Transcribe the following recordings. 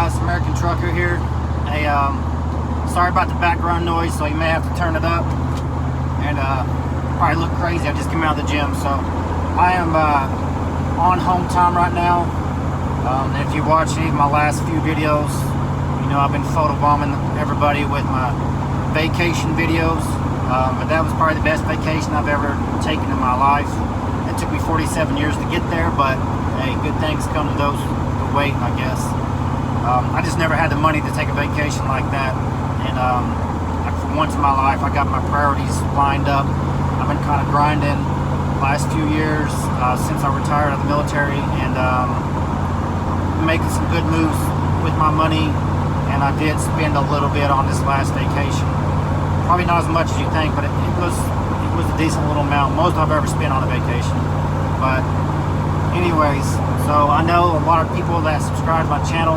guys, American Trucker here. Hey, sorry about the background noise, so you may have to turn it up. And probably look crazy. I just came out of the gym, so I am on home time right now. If you watch any of my last few videos, you know I've been photobombing everybody with my vacation videos. But that was probably the best vacation I've ever taken in my life. It took me 47 years to get there, but hey, good things come to those who wait, I guess. I just never had the money to take a vacation like that, and for once in my life I got my priorities lined up. I've been kind of grinding the last few years since I retired out of the military, and making some good moves with my money, and I did spend a little bit on this last vacation. Probably not as much as you think, but it was a decent little amount, most I've ever spent on a vacation. But anyways, so I know a lot of people that subscribe to my channel.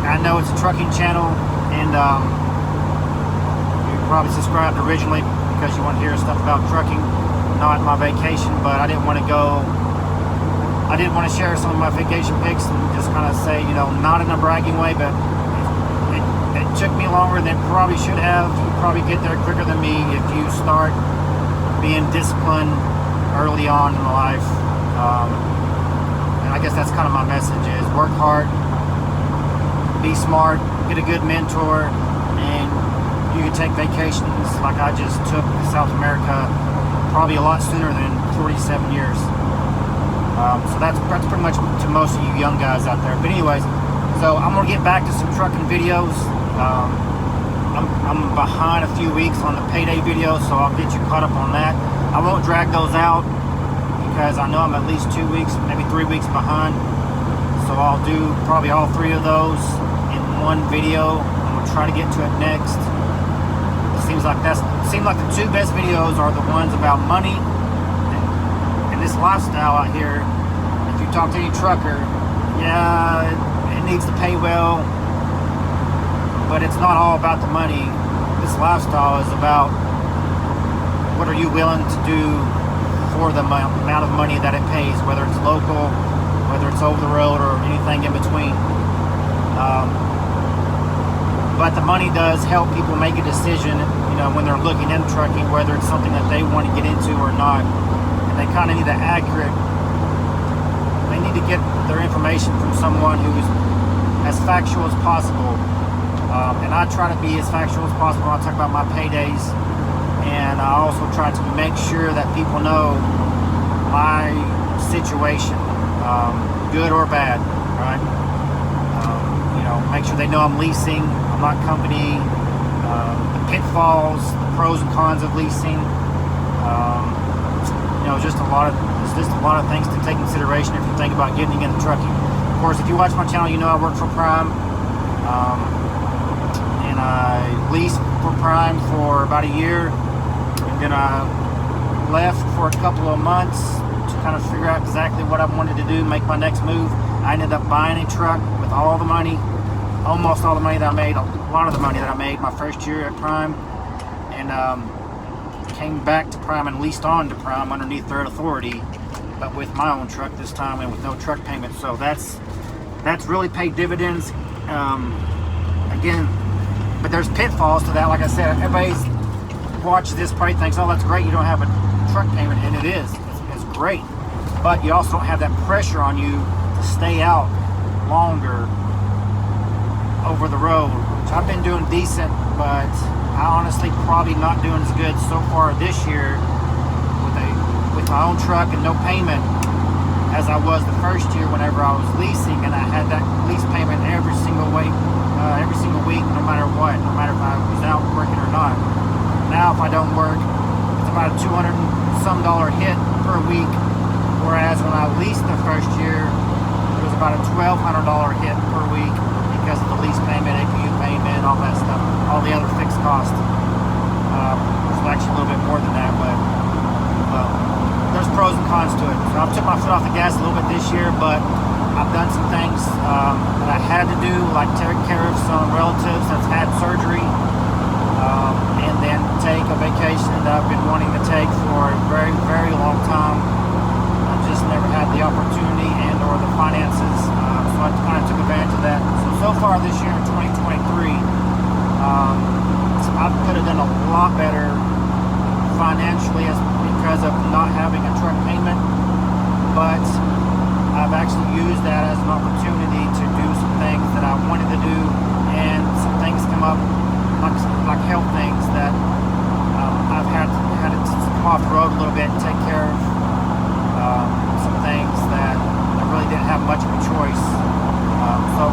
I know it's a trucking channel, and you probably subscribed originally because you want to hear stuff about trucking, not my vacation. But I didn't want to share some of my vacation pics and just kind of say, you know, not in a bragging way, but it took me longer than it probably should have. You probably get there quicker than me if you start being disciplined early on in life. And I guess that's kind of my message is work hard, be smart, get a good mentor, and you can take vacations like I just took to South America probably a lot sooner than 47 years. So that's pretty much to most of you young guys out there. But anyways, so I'm going to get back to some trucking videos. I'm behind a few weeks on the payday video, so I'll get you caught up on that. I won't drag those out because I know I'm at least 2 weeks, maybe 3 weeks behind. So I'll do probably all 3 of those in one video. I'm going to try to get to it next. It seems like the 2 best videos are the ones about money and this lifestyle out here. If you talk to any trucker, yeah, it needs to pay well, but it's not all about the money. This lifestyle is about what are you willing to do for the amount of money that it pays, whether it's local, whether it's over the road, or anything in between. But the money does help people make a decision, you know, when they're looking into trucking, whether it's something that they want to get into or not. And they kind of need they need to get their information from someone who's as factual as possible. And I try to be as factual as possible when I talk about my paydays. And I also try to make sure that people know my situation, good or bad, right? You know, make sure they know I'm leasing, I'm not company, the pitfalls, the pros and cons of leasing. You know, just a lot of things to take consideration if you think about getting into trucking. Of course, if you watch my channel, you know I work for Prime. And I leased for Prime for about a year, and then I left for a couple of months to kind of figure out exactly what I wanted to do, make my next move. I ended up buying a truck with all the money, almost all the money that I made, a lot of the money that I made my first year at Prime, and came back to Prime and leased on to Prime underneath their authority, but with my own truck this time and with no truck payment. So that's really paid dividends. Again, but there's pitfalls to that. Like I said, everybody watches this probably thinks, oh, that's great, you don't have a truck payment, and it is. It's great. But you also don't have that pressure on you to stay out longer over the road, which I've been doing decent, but I honestly probably not doing as good so far this year with my own truck and no payment as I was the first year whenever I was leasing, and I had that lease payment every single week, no matter what, no matter if I was out working or not. Now, if I don't work, it's about a $200 and some hit per week, whereas when I leased the first year, it was about a $1,200 hit per week because of the lease payment, APU payment, all that stuff, all the other fixed costs. It was actually a little bit more than that, but there's pros and cons to it. So I've took my foot off the gas a little bit this year, but I've done some things that I had to do, like take care of some relatives that's had surgery, and then take a vacation that I've been wanting to take for a very, very long time. I've just never had the opportunity and or the finances, so I kind of took advantage of that. I've actually used that as an opportunity to do some things that I wanted to do, and some things come up, like health things that I've had to come off the road a little bit and take care of some things that I really didn't have much of a choice. So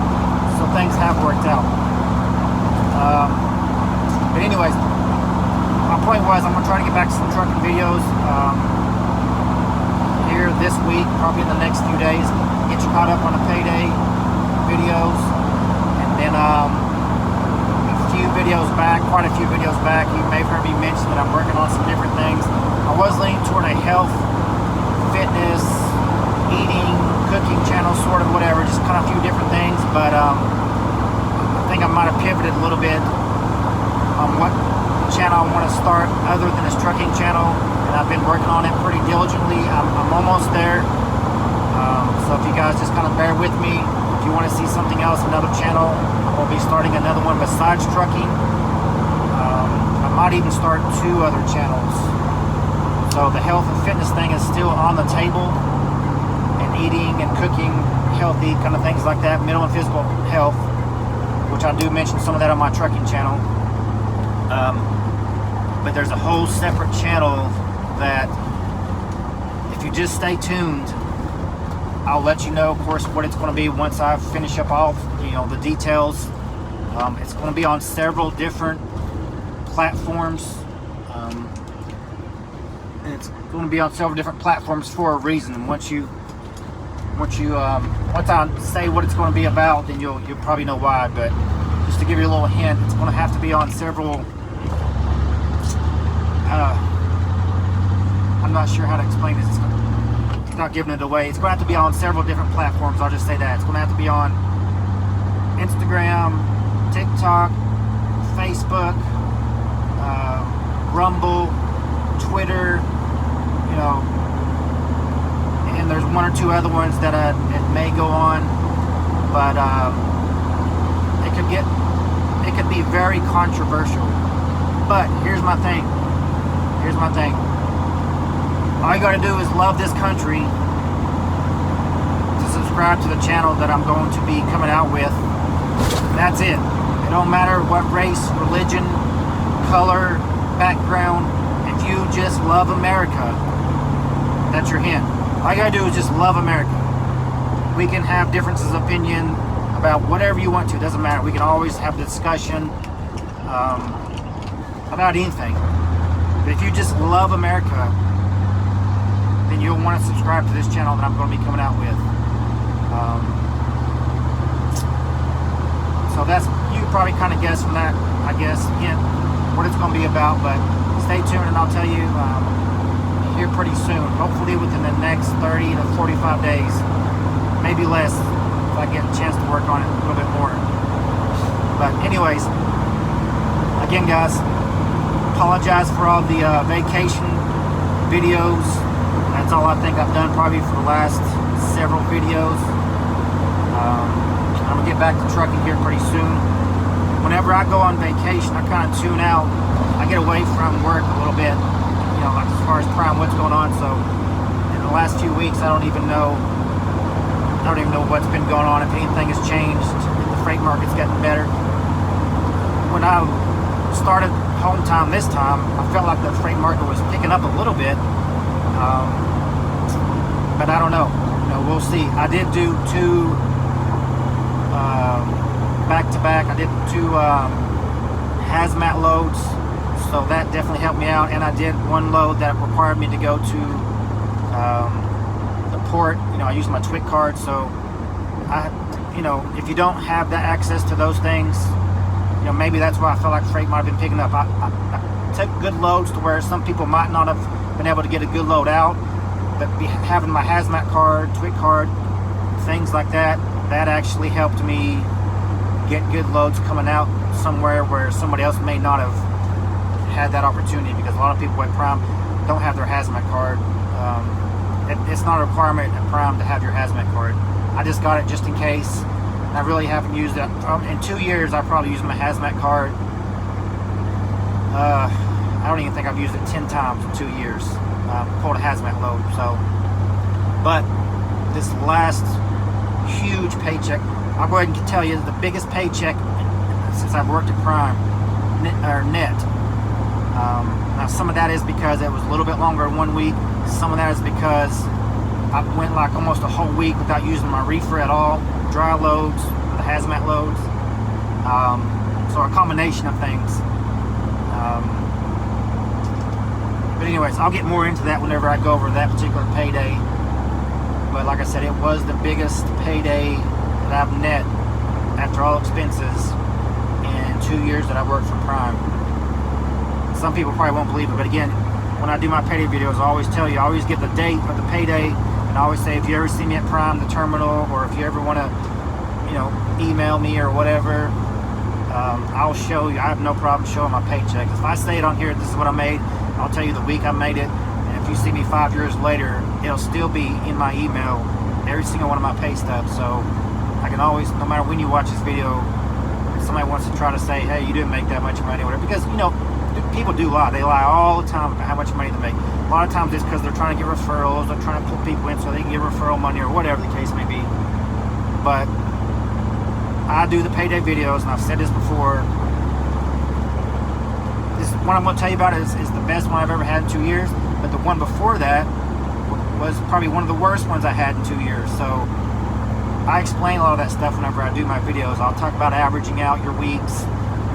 things have worked out. But anyways, my point was I'm gonna try to get back to some trucking videos here this week, probably in the next few days. Get you caught up on the payday videos, and then quite a few videos back, you may have heard me mention that I'm working on some different things. I was leaning toward a health, fitness, eating, cooking channel, sort of whatever, just kind of a few different things, but I think I might have pivoted a little bit on what channel I want to start other than this trucking channel, and I've been working on it pretty diligently. I'm almost there, so if you guys just kind of bear with me. If you want to see something else, another channel, I'll be starting another one besides trucking. I might even start 2 other channels. So the health and fitness thing is still on the table, and eating and cooking healthy, kind of things like that, mental and physical health, which I do mention some of that on my trucking channel. But there's a whole separate channel that, if you just stay tuned, I'll let you know, of course, what it's going to be once I finish up all, the details. It's going to be on several different platforms, and it's going to be on several different platforms for a reason. And once I say what it's going to be about, then you'll probably know why. But just to give you a little hint, it's going to have to be on several. I'm not sure how to explain this. It's not giving it away. It's going to have to be on several different platforms. I'll just say that. It's going to have to be on Instagram, TikTok, Facebook, Rumble, Twitter, and there's 1 or 2 other ones that it may go on, but it could be very controversial. But here's my thing. All you gotta do is love this country to subscribe to the channel that I'm going to be coming out with. That's it. It don't matter what race, religion, color, background. If you just love America, that's your hint. All you gotta do is just love America. We can have differences of opinion about whatever you want to. It doesn't matter. We can always have a discussion about anything. But if you just love America, then you'll want to subscribe to this channel that I'm going to be coming out with. So that's, you probably kind of guess from that, I guess, hint what it's going to be about. But stay tuned, and I'll tell you here pretty soon. Hopefully within the next 30 to 45 days, maybe less, if I get a chance to work on it a little bit more. But anyways, again, guys, apologize for all the vacation videos. That's all I think I've done probably for the last several videos. I'm gonna get back to trucking here pretty soon. Whenever I go on vacation, I kind of tune out. I get away from work a little bit, like as far as Prime, what's going on. So in the last few weeks, I don't even know what's been going on, if anything has changed, if the freight market's getting better. When I started home time this time, I felt like the freight market was picking up a little bit. But I don't know. We'll see. I did do 2 back-to-back. I did 2 hazmat loads, so that definitely helped me out. And I did 1 load that required me to go to the port. I used my TWIC card, so if you don't have that access to those things, maybe that's why I felt like freight might have been picking up. I took good loads to where some people might not have been able to get a good load out, but having my hazmat card, TWIC card, things like that, that actually helped me get good loads coming out somewhere where somebody else may not have had that opportunity, because a lot of people at Prime don't have their hazmat card. It's not a requirement at Prime to have your hazmat card. I just got it just in case. I really haven't used it. In 2 years, I probably used my hazmat card. I don't even think I've used it 10 times in 2 years. Pulled a hazmat load. So, but this last huge paycheck, I'll go ahead and tell you, the biggest paycheck since I've worked at Prime, net. Now some of that is because it was a little bit longer in 1 week. Some of that is because I went like almost a whole week without using my reefer at all, dry loads, the hazmat loads. So a combination of things. But anyways, I'll get more into that whenever I go over that particular payday. But like I said, it was the biggest payday that I've net after all expenses in 2 years that I worked for Prime. Some people probably won't believe it, but again, when I do my payday videos, I always tell you, I always give the date of the payday, and I always say, if you ever see me at Prime, the terminal, or if you ever want to, email me or whatever, I'll show you. I have no problem showing my paychecks. If I say it on here, this is what I made, I'll tell you the week I made it, and if you see me 5 years later, it'll still be in my email, every single one of my pay stubs. So I can always, no matter when you watch this video, if somebody wants to try to say, hey, you didn't make that much money, or whatever, because people do lie. They lie all the time about how much money they make. A lot of times it's because they're trying to get referrals, they're trying to pull people in so they can get referral money, or whatever the case may be. But I do the payday videos, and I've said this before. This one I'm going to tell you about is the best one I've ever had in 2 years, but the one before that was probably one of the worst ones I had in 2 years. So I explain a lot of that stuff whenever I do my videos. I'll talk about averaging out your weeks,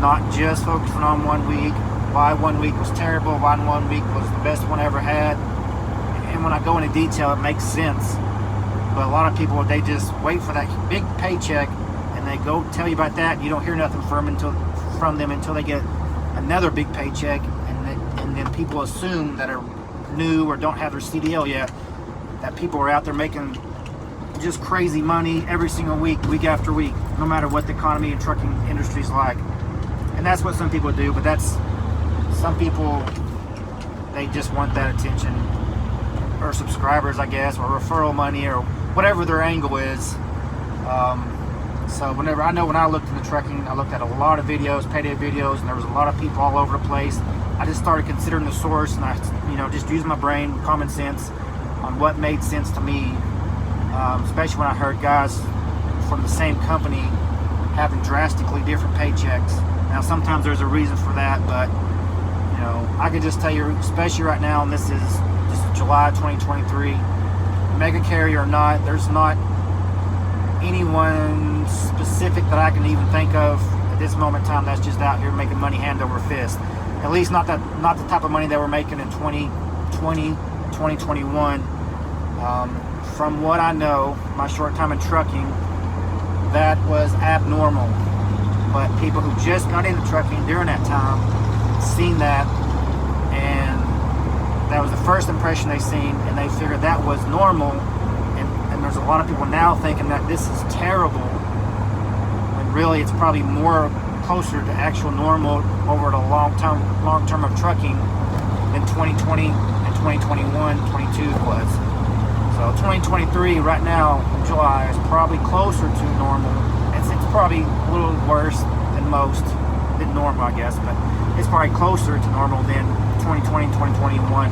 not just focusing on 1 week, why 1 week was terrible, why 1 week was the best one I ever had. And when I go into detail, it makes sense. But a lot of people, they just wait for that big paycheck, and they go tell you about that, and you don't hear nothing from them until they get another big paycheck, and then people assume that are new or don't have their CDL yet, that people are out there making just crazy money every single week, week after week, no matter what the economy and trucking industry is like. And that's what some people do, but that's, some people, they just want that attention, or subscribers, I guess, or referral money, or whatever their angle is. So when I looked into trucking, I looked at a lot of videos, payday videos, and there was a lot of people all over the place. I just started considering the source, and I, just used my brain, common sense, on what made sense to me. Especially when I heard guys from the same company having drastically different paychecks. Now, sometimes there's a reason for that, but I can just tell you, especially right now, and this is July 2023, mega carrier or not, there's not anyone specific that I can even think of at this moment in time that's just out here making money hand over fist. At least not the type of money they were making in 2020, 2021. From what I know, my short time in trucking, that was abnormal. But people who just got into trucking during that time seen that, and that was the first impression they seen, and they figured that was normal. And there's a lot of people now thinking that this is terrible, when really it's probably more closer to actual normal over the long term of trucking than 2020 and 2021, 22 was. So 2023 right now in July is probably closer to normal. It's probably a little worse than normal, I guess, but it's probably closer to normal than 2020, 2021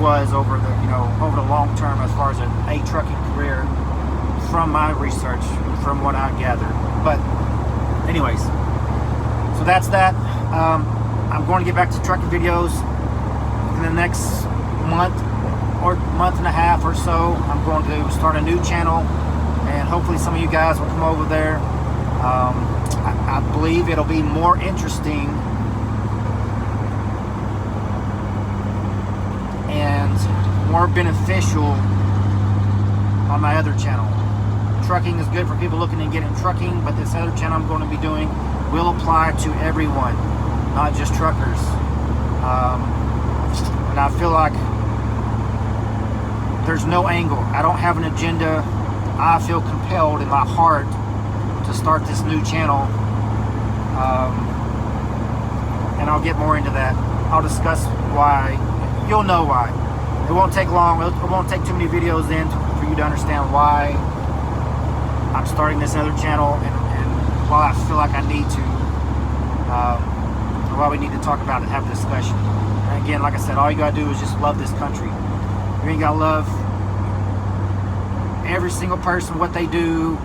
was over the long term as far as a trucking career, from my research, from what I gathered. But anyways, so that's that. I'm going to get back to trucking videos in the next month or month and a half or so. I'm going to start a new channel, and hopefully some of you guys will come over there. I believe it'll be more interesting and more beneficial on my other channel. Trucking is good for people looking to get in trucking, but this other channel I'm going to be doing will apply to everyone, not just truckers. And I feel like there's no angle. I don't have an agenda. I feel compelled in my heart to start this new channel, and I'll get more into that. I'll discuss why. You'll know why. It won't take long. It won't take too many videos in for you to understand why I'm starting this other channel, and why I feel like I need to, why we need to talk about it and have a discussion. And again, like I said, all you gotta do is just love this country. You ain't gotta love every single person, what they do.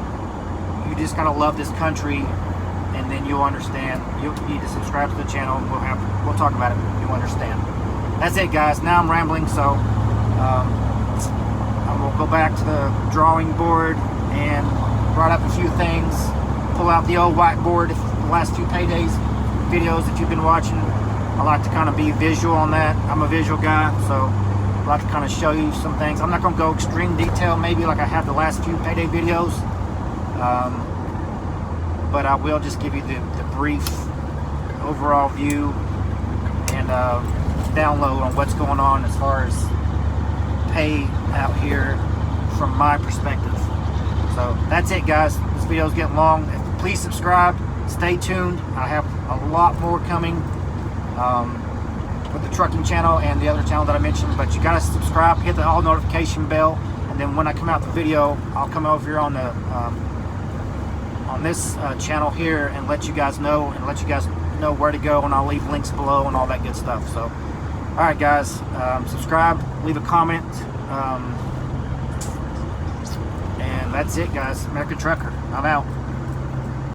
You just gotta love this country, and then you'll understand. You need to subscribe to the channel, and we'll talk about it. You'll understand. That's it, guys. Now I'm rambling, so I will go back to the drawing board and write up a few things. Pull out the old whiteboard. The last few paydays videos that you've been watching, I like to kind of be visual on that. I'm a visual guy, so I like to kind of show you some things. I'm not going to go extreme detail, maybe like I have the last few payday videos. But I will just give you the brief overall view and download on what's going on as far as pay out here from my perspective. So that's it, guys. This video is getting long. Please subscribe. Stay tuned. I have a lot more coming with the trucking channel and the other channel that I mentioned. But you gotta subscribe, hit the all notification bell, and then when I come out the video, I'll come over here on the on this channel here and let you guys know where to go, and I'll leave links below and all that good stuff. So all right, guys, subscribe, leave a comment, and that's it, guys. American Trucker, I'm out.